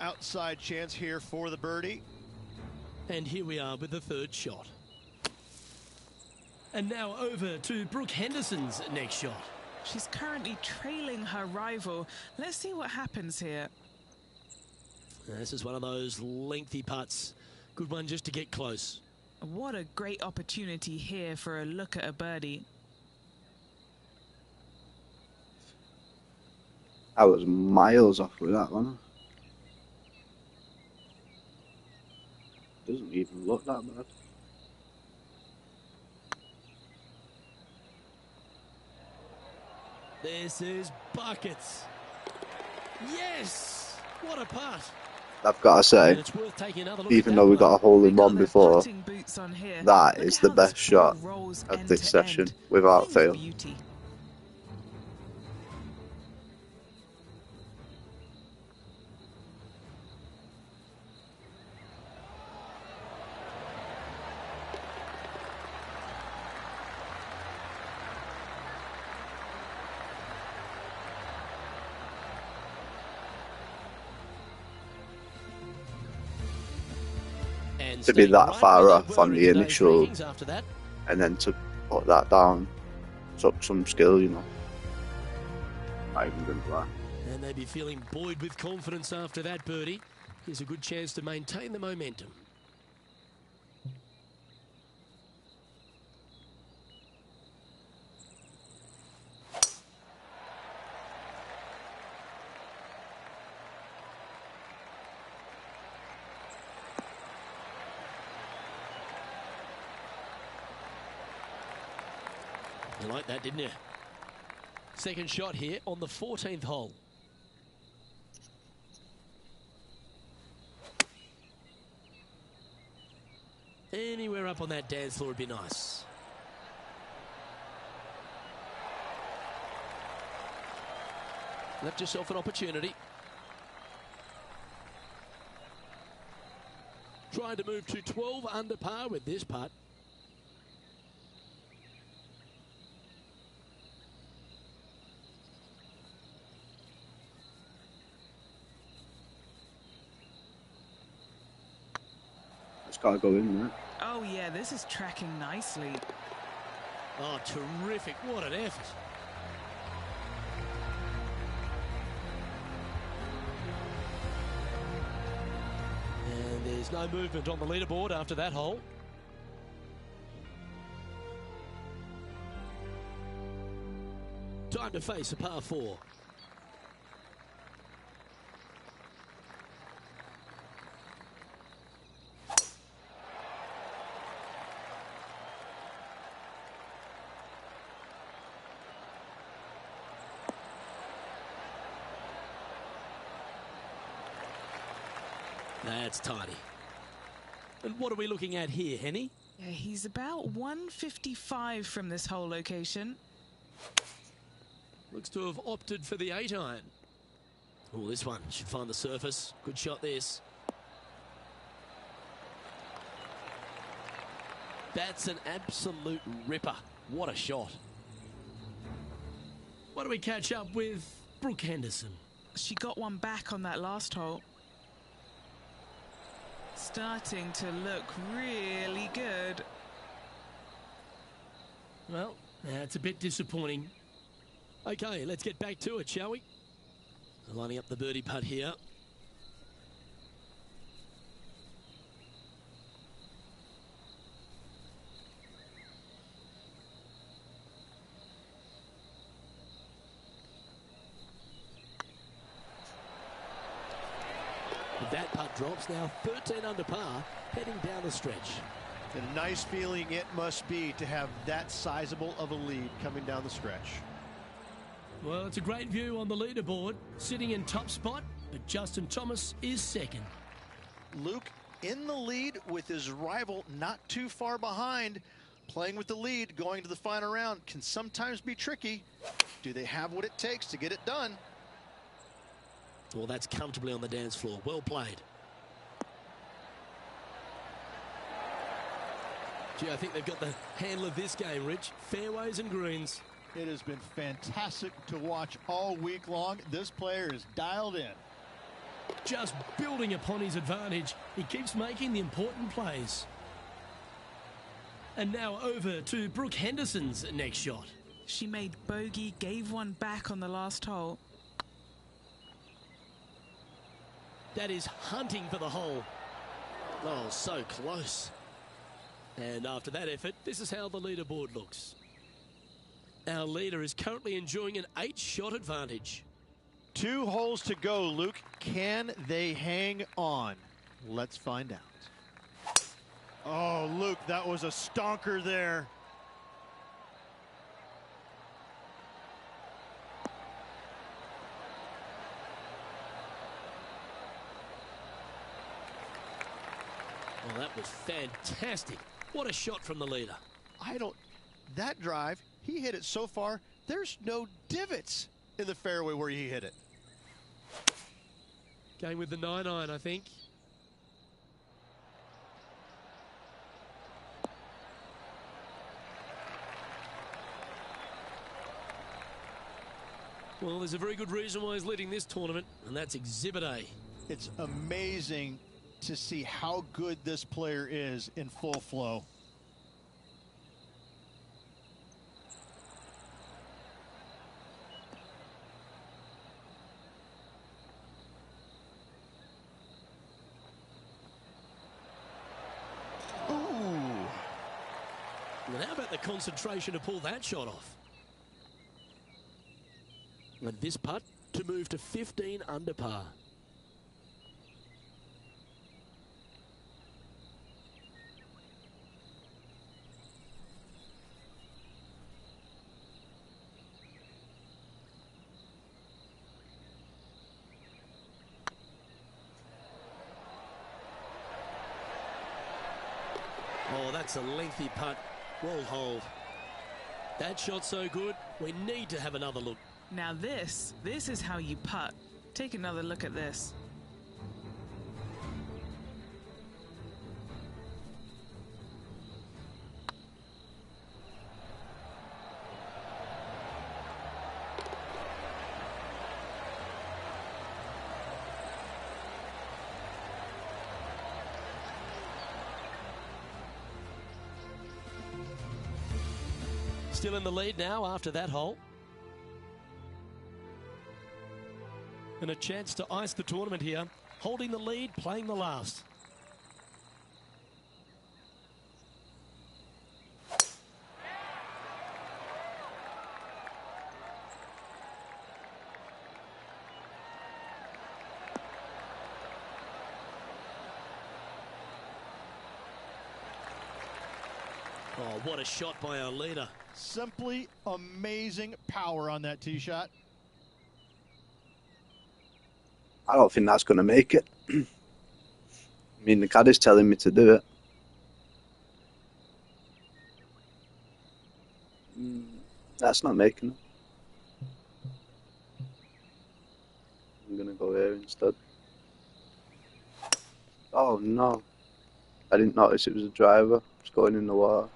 Outside chance here for the birdie. And here we are with the third shot. And now over to Brooke Henderson's next shot. She's currently trailing her rival. Let's see what happens here. This is one of those lengthy putts. Good one just to get close. What a great opportunity here for a look at a birdie. I was miles off with that one. Doesn't even look that bad. This is buckets. Yes! What a putt. I've got to say, And it's worth taking another look even at though that we got a hole in one They got their before, putting boots on here. that Look is at the how best this shot ball rolls of end this to session, end. without Thing's fail. beauty. And To be staying that right far where they off were on in the today's initial, rankings after that. and then to put that down took some skill, you know. Not even going to lie. And they'd be feeling buoyed with confidence after that birdie. Here's a good chance to maintain the momentum. You like that, didn't you? Second shot here on the 14th hole. Anywhere up on that dance floor would be nice. Left yourself an opportunity. Trying to move to 12 under par with this putt. It's got to go in there. Oh yeah, this is tracking nicely. Oh, terrific. What an effort. And there's no movement on the leaderboard after that hole. Time to face a par 4. That's tidy. And what are we looking at here, Henny? Yeah, he's about 155 from this hole location. Looks to have opted for the 8-iron. Oh, this one should find the surface. Good shot, this. That's an absolute ripper. What a shot. What do we catch up with Brooke Henderson? She got one back on that last hole. Starting to look really good. Well, that's a bit disappointing. Okay, let's get back to it, shall we? Lining up the birdie putt here. That putt drops, now 13 under par, heading down the stretch. And a nice feeling it must be to have that sizable of a lead coming down the stretch. Well, it's a great view on the leaderboard, sitting in top spot, but Justin Thomas is second. Luke in the lead with his rival not too far behind. Playing with the lead, going to the final round can sometimes be tricky. Do they have what it takes to get it done? Well, that's comfortably on the dance floor. Well played. Gee, I think they've got the handle of this game, Rich. Fairways and greens. It has been fantastic to watch all week long. This player is dialed in. Just building upon his advantage, he keeps making the important plays. And now over to Brooke Henderson's next shot. She made bogey, gave one back on the last hole. That is hunting for the hole. Oh, so close. And after that effort, this is how the leaderboard looks. Our leader is currently enjoying an 8-shot advantage. 2 holes to go, Luke. Can they hang on? Let's find out. Oh, Luke, that was a stonker there. Well, that was fantastic. What a shot from the leader. That drive, he hit it so far, there's no divots in the fairway where he hit it. Going with the 9-iron, I think. Well, there's a very good reason why he's leading this tournament, and that's Exhibit A. It's amazing to see how good this player is in full flow. And how about the concentration to pull that shot off? And this putt to move to 15 under par. Oh, that's a lengthy putt. Well hold. That shot's so good, we need to have another look. Now this is how you putt. Take another look at this. Still in the lead now after that hole. And a chance to ice the tournament here. Holding the lead, playing the last. Oh, what a shot by our leader. Simply amazing power on that tee shot. I don't think that's going to make it. mean, the caddy's telling me to do it. That's not making it. I'm going to go here instead. Oh no. I didn't notice it was a driver. It's going in the water.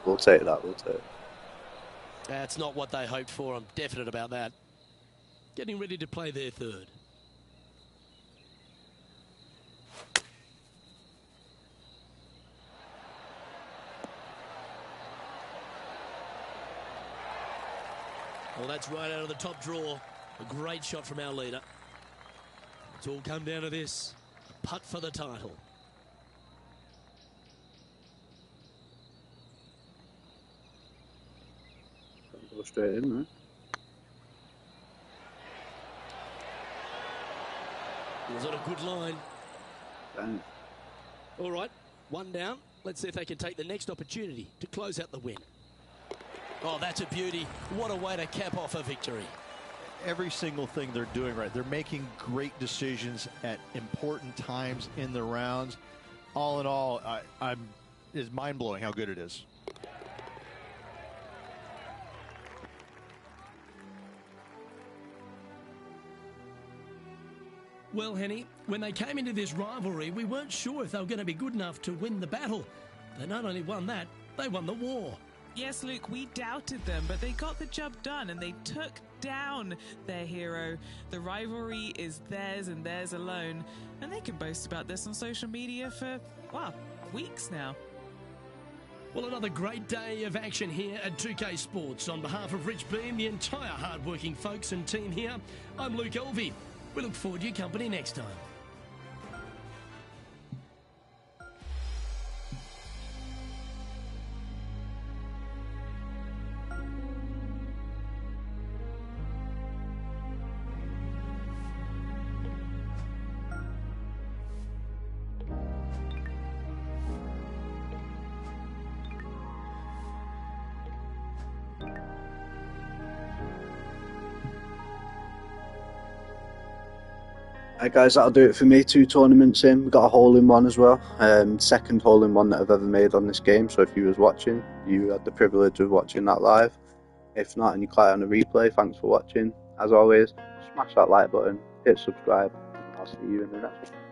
We'll take that, we'll take it. That's not what they hoped for. I'm definite about that. Getting ready to play their third. Well, that's right out of the top draw. A great shot from our leader. It's all come down to this. A putt for the title. Go straight in, right? Was it a good line? Dang. All right, one down. Let's see if they can take the next opportunity to close out the win. Oh, that's a beauty. What a way to cap off a victory. Every single thing they're doing right. They're making great decisions at important times in the rounds. All in all, it's mind-blowing how good it is. Well, Henny, when they came into this rivalry, we weren't sure if they were going to be good enough to win the battle. They not only won that, they won the war. Yes, Luke, we doubted them, but they got the job done and they took down their hero. The rivalry is theirs and theirs alone, and they can boast about this on social media for, well, weeks now. Well, another great day of action here at 2K Sports. On behalf of Rich Beam, the entire hard-working folks and team here, I'm Luke Elvey. We look forward to your company next time. Right guys, that'll do it for me. 2 tournaments in. We got a hole-in-one as well. Second hole-in-one that I've ever made on this game. So if you was watching, you had the privilege of watching that live. If not, and you caught it on a replay, thanks for watching. As always, smash that like button, hit subscribe, and I'll see you in the next one.